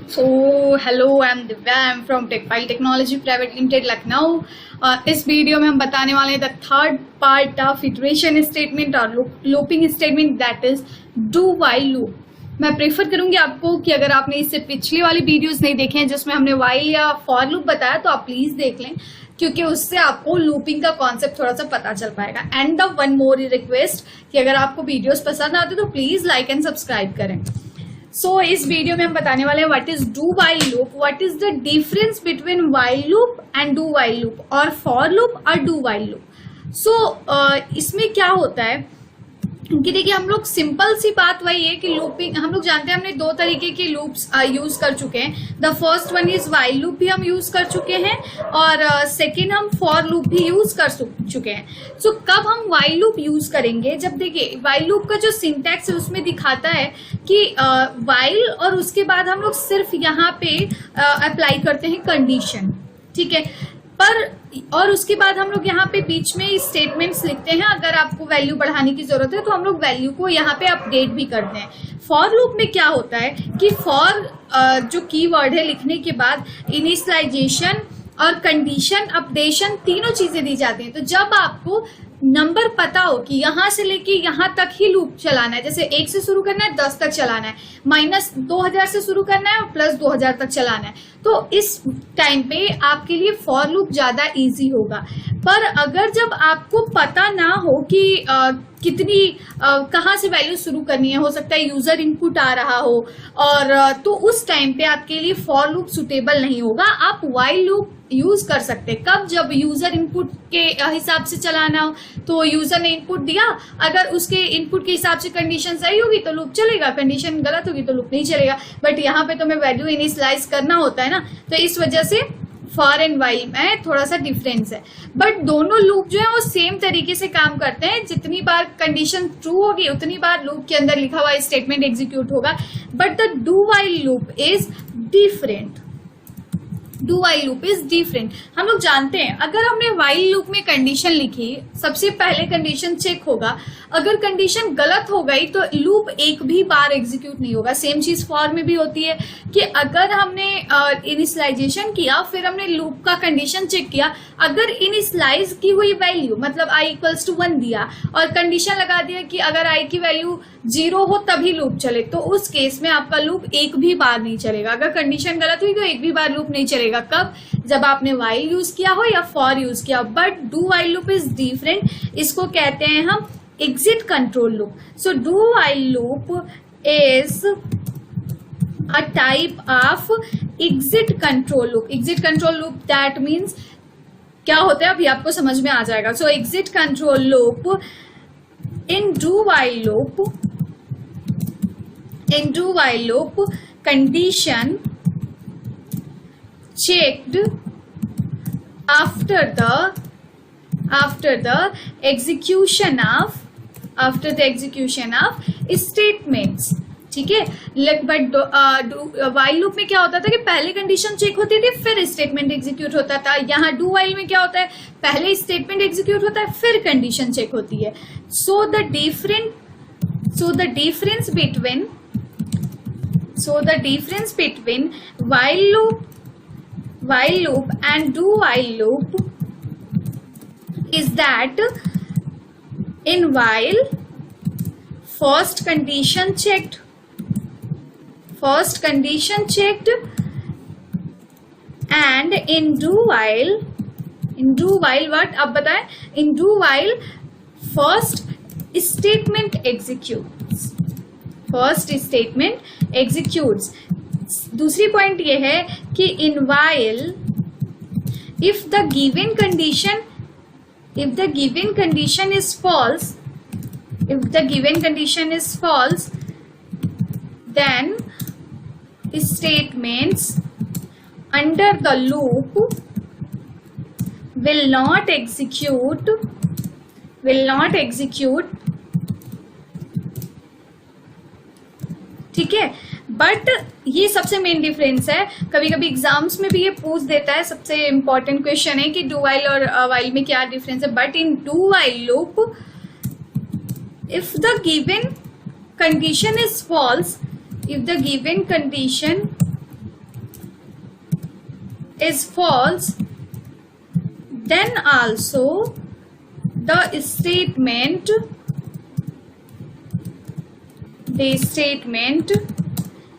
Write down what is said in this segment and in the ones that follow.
So hello, I am Divya, I am from Techfile Technology Private Limited Lucknow. इस video में हम बताने वाले हैं the third part of iteration statement और looping statement, that is do while loop. मैं prefer करूंगी आपको कि अगर आपने इससे पिछली वाली वीडियोस नहीं देखे हैं जिसमें हमने व्हाइल या फॉर लूप बताया तो आप प्लीज देख लें, क्योंकि उससे आपको लूपिंग का कॉन्सेप्ट थोड़ा सा पता चल पाएगा। And the one more request कि अगर आपको वीडियोस पसंद आते तो प्लीज लाइक एंड सब्सक्राइब करें। सो इस वीडियो में हम बताने वाले हैं what is do while loop, what is the difference between while loop and do while loop, और फॉर लूप और डू व्हाइल लूप। सो इसमें क्या होता है कि देखिए, हम लोग सिंपल सी बात वही है कि लूपिंग हम लोग जानते हैं, हमने दो तरीके के लूप्स यूज कर चुके हैं। The first one is while loop भी हम यूज कर चुके हैं और सेकेंड हम फॉर लूप भी यूज कर चुके हैं। सो कब हम व्हाइल लूप यूज करेंगे? जब देखिए व्हाइल लूप का जो सिंटैक्स है उसमें दिखाता है कि व्हाइल और उसके बाद हम लोग सिर्फ यहाँ पे अप्लाई करते हैं कंडीशन, ठीक है, पर और उसके बाद हम लोग यहाँ पे बीच में स्टेटमेंट्स लिखते हैं। अगर आपको वैल्यू बढ़ाने की जरूरत है तो हम लोग वैल्यू को यहाँ पे अपडेट भी करते हैं। फॉर लूप में क्या होता है कि फॉर जो कीवर्ड है लिखने के बाद इनिशियलाइजेशन और कंडीशन अपडेशन तीनों चीजें दी जाती हैं। तो जब आपको नंबर पता हो कि यहाँ से लेके यहाँ तक ही लूप चलाना है, जैसे 1 से शुरू करना है 10 तक चलाना है, -2000 से शुरू करना है और +2000 तक चलाना है, तो इस टाइम पे आपके लिए फॉर लूप ज्यादा इजी होगा। पर अगर जब आपको पता ना हो कि कितनी कहाँ से वैल्यू शुरू करनी है, हो सकता है यूजर इनपुट आ रहा हो, और तो उस टाइम पे आपके लिए फॉर लूप सुटेबल नहीं होगा। आप व्हाइल लूप यूज कर सकते हैं कब? जब यूजर इनपुट के हिसाब से चलाना हो, तो यूजर ने इनपुट दिया, अगर उसके इनपुट के हिसाब से कंडीशन सही होगी तो लूप चलेगा, कंडीशन गलत होगी तो लूप नहीं चलेगा। बट यहाँ पे तो हमें वैल्यू इनिशियलाइज करना होता है ना, तो इस वजह से फॉर एंड व्हाइल में थोड़ा सा डिफरेंस है। बट दोनों लूप जो है वो सेम तरीके से काम करते हैं। जितनी बार कंडीशन ट्रू होगी उतनी बार लूप के अंदर लिखा हुआ स्टेटमेंट एग्जीक्यूट होगा। But the do while loop is different. Do while loop is different. हम लोग जानते हैं अगर हमने व्हाइल लूप में कंडीशन लिखी, सबसे पहले कंडीशन चेक होगा, अगर कंडीशन गलत हो गई तो लूप एक भी बार एग्जीक्यूट नहीं होगा। सेम चीज फॉर में भी होती है कि अगर हमने इनिशियलाइजेशन किया, फिर हमने लूप का कंडीशन चेक किया, अगर इनिशियलाइज की हुई वैल्यू मतलब i = 1 दिया और कंडीशन लगा दिया कि अगर i की वैल्यू 0 हो तभी लूप चले, तो उस केस में आपका लूप एक भी बार नहीं चलेगा। अगर कंडीशन गलत हुई तो एक भी बार लूप नहीं चलेगा। कब? जब आपने व्हाइल यूज किया हो या फॉर यूज किया हो। But do while loop is different. इसको कहते हैं हम exit control loop. So do while loop is a type of exit control loop. Exit control loop that means क्या होता है अभी आपको समझ में आ जाएगा। So exit control loop in do while loop condition checked after the execution of statements, ठीक है। बट व्हाइल लूप में क्या होता था कि पहले कंडीशन चेक होती थी फिर स्टेटमेंट एग्जीक्यूट होता था। यहाँ डू व्हाइल में क्या होता है, पहले स्टेटमेंट एग्जीक्यूट होता है फिर कंडीशन चेक होती है। So the difference between while loop and do while loop is that in while first condition checked and in do while what अब बताएं, in do while first statement executes। दूसरी point ये है कि in while if the given condition is false, then statements under the loop will not execute, ठीक है। But ये सबसे मेन डिफरेंस है। कभी कभी एग्जाम्स में भी ये पूछ देता है, सबसे इंपॉर्टेंट क्वेश्चन है कि डू व्हाइल और व्हाइल में क्या डिफरेंस है। But in do while loop if the given condition is false, if the given condition is false, then also the statement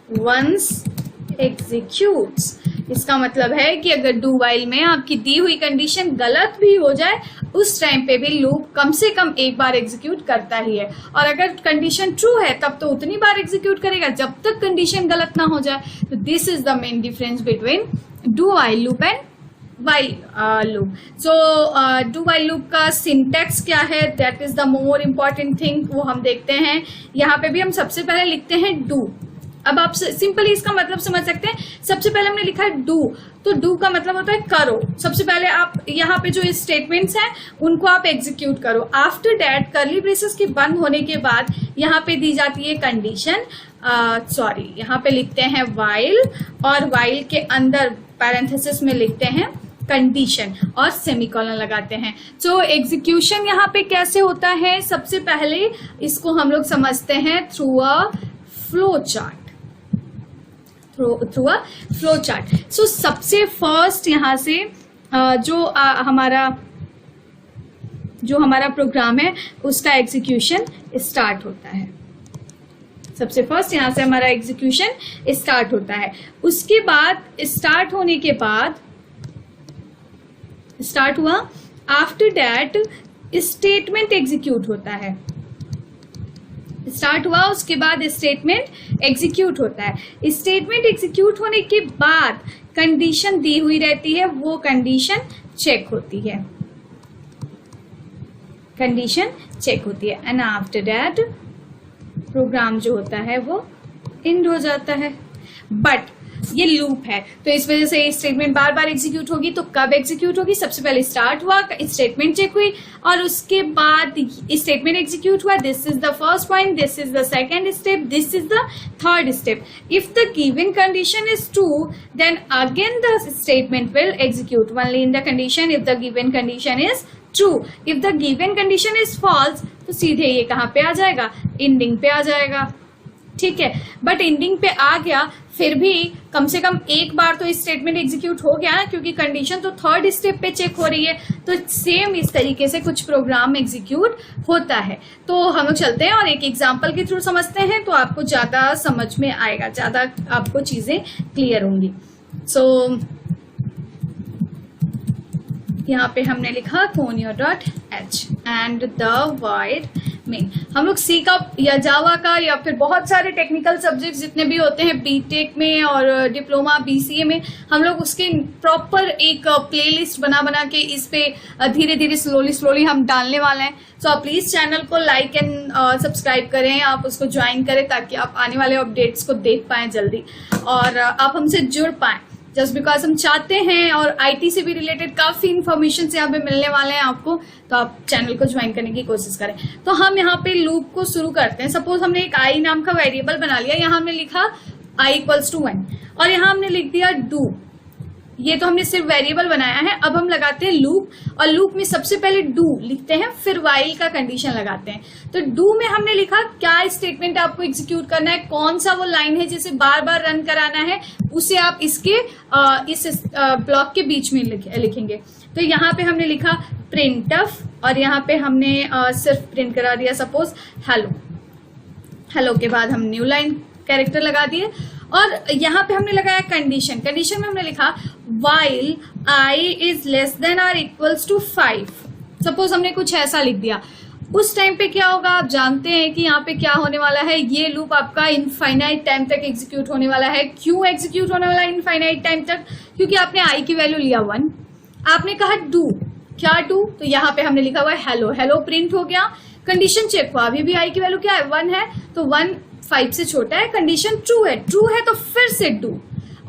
once executes. इसका मतलब है कि अगर डू वाइल में आपकी दी हुई कंडीशन गलत भी हो जाए उस टाइम पे भी लूप कम से कम एक बार एग्जीक्यूट करता ही है, और अगर कंडीशन ट्रू है तब तो उतनी बार एग्जीक्यूट करेगा जब तक कंडीशन गलत ना हो जाए. तो this is the main difference between do while loop and while loop. So do while loop का सिंटैक्स क्या है, that is the more important thing, वो हम देखते हैं. यहाँ पे भी हम सबसे पहले लिखते हैं डू. अब आप सिंपली इसका मतलब समझ सकते हैं. सबसे पहले हमने लिखा है डू, तो डू का मतलब होता है करो. सबसे पहले आप यहाँ पे जो स्टेटमेंट्स हैं उनको आप एग्जीक्यूट करो. आफ्टर दैट कर्ली ब्रेसेस के बंद होने के बाद यहाँ पे दी जाती है कंडीशन, यहाँ पे लिखते हैं वाइल, और वाइल के अंदर पैरेंथेसिस में लिखते हैं कंडीशन और सेमीकोलन लगाते हैं. तो एग्जीक्यूशन यहाँ पे कैसे होता है, सबसे पहले इसको हम लोग समझते हैं through a flow chart. Through a flow chart. So सबसे फर्स्ट यहाँ से जो हमारा प्रोग्राम है उसका एग्जीक्यूशन स्टार्ट होता है. सबसे फर्स्ट यहाँ से हमारा एग्जीक्यूशन स्टार्ट होता है. उसके बाद स्टार्ट होने के बाद स्टार्ट हुआ, आफ्टर दैट स्टेटमेंट एग्जीक्यूट होता है. स्टार्ट हुआ, उसके बाद स्टेटमेंट एग्जीक्यूट होता है. स्टेटमेंट एग्जीक्यूट होने के बाद कंडीशन दी हुई रहती है, वो कंडीशन चेक होती है. कंडीशन चेक होती है एंड आफ्टर दैट प्रोग्राम जो होता है वो एंड हो जाता है. बट ये लूप है तो इस वजह से स्टेटमेंट बार बार एग्जीक्यूट होगी. तो कब एग्जीक्यूट होगी, सबसे पहले स्टार्ट हुआ, स्टेटमेंट चेक हुई, और उसके बाद स्टेटमेंट एग्जीक्यूट हुआ. This is the first point, this is the second step, this is the third step. If the given condition is true then again the statement will execute only in the condition if the given condition is true. If the given condition is false तो सीधे ये कहाँ पे आ जाएगा, ending पे आ जाएगा. ठीक है, बट एंडिंग पे आ गया फिर भी कम से कम एक बार तो स्टेटमेंट एग्जीक्यूट हो गया ना, क्योंकि कंडीशन तो थर्ड स्टेप पे चेक हो रही है. तो सेम इस तरीके से कुछ प्रोग्राम एग्जीक्यूट होता है. तो हम लोग चलते हैं और एक एग्जांपल के थ्रू समझते हैं तो आपको ज्यादा समझ में आएगा, ज्यादा आपको चीजें क्लियर होंगी. सो यहाँ पे हमने लिखा conio.h and the void main. हम लोग सी का या जावा का या फिर बहुत सारे टेक्निकल सब्जेक्ट्स जितने भी होते हैं बीटेक में और डिप्लोमा बीसीए में, हम लोग उसके प्रॉपर एक प्लेलिस्ट बना के इस पे धीरे धीरे स्लोली हम डालने वाले हैं. सो आप प्लीज चैनल को लाइक एंड सब्सक्राइब करें, आप उसको ज्वाइन करें ताकि आप आने वाले अपडेट्स को देख पाएं जल्दी और आप हमसे जुड़ पाएं. जस्ट बिकॉज हम चाहते हैं, और आईटी से भी रिलेटेड काफी इंफॉर्मेशन यहाँ पे मिलने वाले हैं आपको, तो आप चैनल को ज्वाइन करने की कोशिश करें. तो हम यहाँ पे लूप को शुरू करते हैं. सपोज हमने एक आई नाम का वेरिएबल बना लिया, यहाँ हमने लिखा i = 1 और यहाँ हमने लिख दिया डू. ये तो हमने सिर्फ वेरिएबल बनाया है. अब हम लगाते हैं लूप, और लूप में सबसे पहले डू लिखते हैं, फिर वाइल का कंडीशन लगाते हैं. तो डू में हमने लिखा क्या स्टेटमेंट आपको एग्जीक्यूट करना है, कौन सा वो लाइन है जिसे बार बार रन कराना है, उसे आप इसके इस ब्लॉक के बीच में लिखेंगे. तो यहाँ पे हमने लिखा printf, और यहाँ पे हमने सिर्फ प्रिंट करा दिया सपोज हेलो के बाद हम न्यू लाइन कैरेक्टर लगा दिए. और यहाँ पे हमने लगाया कंडीशन में हमने लिखा while I is less than or equals to 5. Suppose हमने कुछ ऐसा लिख दिया. उस टाइम पे क्या होगा, आप जानते हैं कि यहाँ पे क्या होने वाला है, ये लूप आपका इनफाइनाइट टाइम तक एग्जीक्यूट होने वाला है. क्यों एग्जीक्यूट होने वाला है इनफाइनाइट टाइम तक, क्योंकि आपने आई की वैल्यू लिया 1, आपने कहा डू, क्या डू, तो यहाँ पे हमने लिखा हुआ है हेलो प्रिंट हो गया. कंडीशन चेक हुआ, अभी भी आई की वैल्यू क्या है 1 है, तो 1 5 से छोटा है, कंडीशन ट्रू है तो फिर से डू,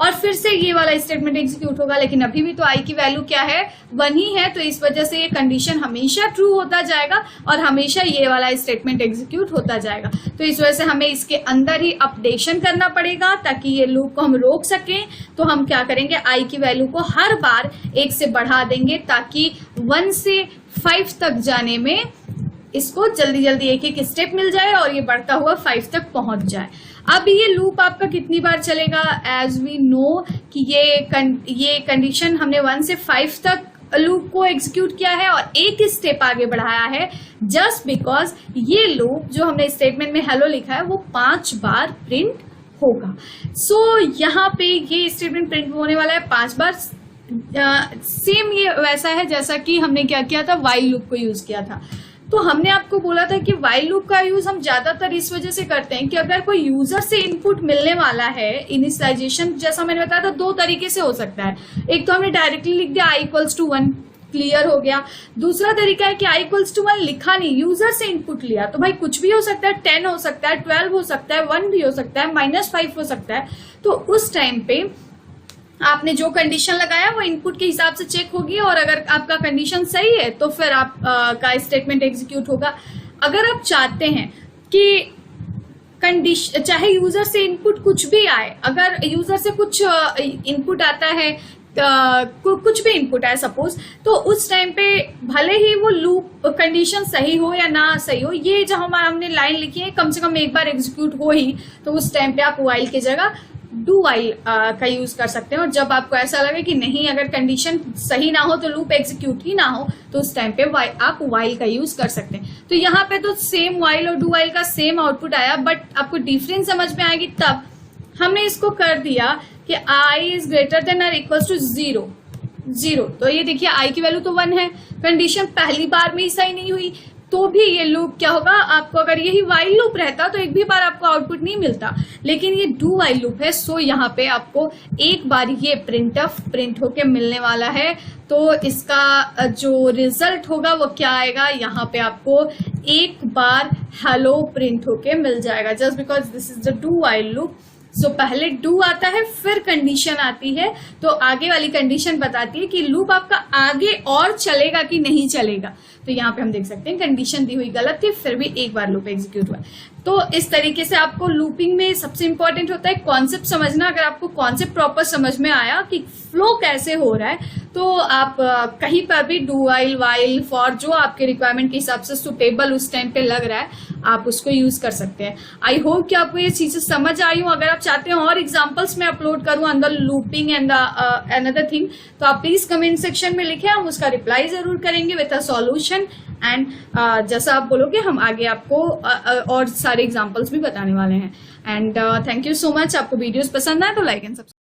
और फिर से ये वाला स्टेटमेंट एग्जीक्यूट होगा. लेकिन अभी भी तो आई की वैल्यू क्या है 1 ही है, तो इस वजह से ये कंडीशन हमेशा ट्रू होता जाएगा और हमेशा ये वाला स्टेटमेंट एग्जीक्यूट होता जाएगा. तो इस वजह से हमें इसके अंदर ही अपडेशन करना पड़ेगा ताकि ये लूप को हम रोक सकें. तो हम क्या करेंगे, आई की वैल्यू को हर बार 1 से बढ़ा देंगे ताकि 1 से 5 तक जाने में इसको जल्दी एक स्टेप मिल जाए और ये बढ़ता हुआ 5 तक पहुंच जाए. अब ये लूप आपका कितनी बार चलेगा, एज वी नो कि ये कंडीशन हमने 1 से 5 तक लूप को एग्जीक्यूट किया है और एक स्टेप आगे बढ़ाया है, जस्ट बिकॉज ये लूप जो हमने स्टेटमेंट में हेलो लिखा है वो 5 बार प्रिंट होगा। सो यहाँ पे ये स्टेटमेंट प्रिंट होने वाला है 5 बार। सेम ये वैसा है जैसा कि हमने क्या किया था, व्हाइल लूप को यूज किया था। तो हमने आपको बोला था कि व्हाइल लूप का यूज हम ज्यादातर इस वजह से करते हैं कि अगर कोई यूजर से इनपुट मिलने वाला है, इनिशियलाइजेशन जैसा मैंने बताया था 2 तरीके से हो सकता है। एक तो हमने डायरेक्टली लिख दिया i = 1, क्लियर हो गया। दूसरा तरीका है कि i = 1 लिखा नहीं, यूजर से इनपुट लिया, तो भाई कुछ भी हो सकता है, 10 हो सकता है, 12 हो सकता है, 1 भी हो सकता है, -5 हो सकता है। तो उस टाइम पे आपने जो कंडीशन लगाया वो इनपुट के हिसाब से चेक होगी और अगर आपका कंडीशन सही है तो फिर आप का स्टेटमेंट एग्जीक्यूट होगा। अगर आप चाहते हैं कि कंडीशन चाहे यूजर से इनपुट कुछ भी आए, अगर यूजर से कुछ इनपुट आता है, कुछ भी इनपुट है सपोज, तो उस टाइम पे भले ही वो लूप कंडीशन सही हो या ना सही हो, ये जो हमने लाइन लिखी है कम से कम एक बार एग्जीक्यूट हो ही, तो उस टाइम पे आप व्हाइल की जगह डू व्हाइल का यूज कर सकते हैं। और जब आपको ऐसा लगे कि नहीं, अगर कंडीशन सही ना हो तो लूप एग्जीक्यूट ही ना हो, तो उस टाइम पे आप व्हाइल का यूज कर सकते हैं। तो यहाँ पे तो सेम व्हाइल और डू व्हाइल का सेम आउटपुट आया, बट आपको डिफरेंस समझ में आएगी तब हमने इसको कर दिया कि i > or = 0। तो ये देखिए i की वैल्यू तो 1 है, कंडीशन पहली बार में ही सही नहीं हुई, तो भी ये लूप क्या होगा, आपको अगर यही व्हाइल लूप रहता तो एक भी बार आपको आउटपुट नहीं मिलता, लेकिन ये डू व्हाइल लूप है। सो यहाँ पे आपको एक बार ये प्रिंट होके मिलने वाला है। तो इसका जो रिजल्ट होगा वो क्या आएगा, यहाँ पे आपको एक बार हेलो प्रिंट होके मिल जाएगा, just because this is the do while loop. So पहले डू आता है, फिर कंडीशन आती है, तो आगे वाली कंडीशन बताती है कि लूप आपका आगे और चलेगा कि नहीं चलेगा। तो यहाँ पे हम देख सकते हैं कंडीशन दी हुई गलत थी, फिर भी एक बार लूप एग्जीक्यूट हुआ। तो इस तरीके से आपको लूपिंग में सबसे इंपॉर्टेंट होता है कॉन्सेप्ट समझना। अगर आपको कॉन्सेप्ट प्रॉपर समझ में आया कि फ्लो कैसे हो रहा है, तो आप कहीं पर भी डू व्हाइल, व्हाइल, फॉर जो आपके रिक्वायरमेंट के हिसाब से सुटेबल उस टाइम पे लग रहा है, आप उसको यूज कर सकते हैं। आई होप कि आपको ये चीजें समझ आई हो। अगर आप चाहते हैं और एग्जांपल्स में अपलोड करूं अंदर लूपिंग एंड अनदर थिंग, तो आप प्लीज कमेंट सेक्शन में लिखें, हम उसका रिप्लाई जरूर करेंगे विद अ सॉल्यूशन। एंड जैसा आप बोलोगे हम आगे आपको और सारे एग्जांपल्स भी बताने वाले हैं। And thank you so much. आपको वीडियोस पसंद आए तो लाइक एंड सब्सक्राइब।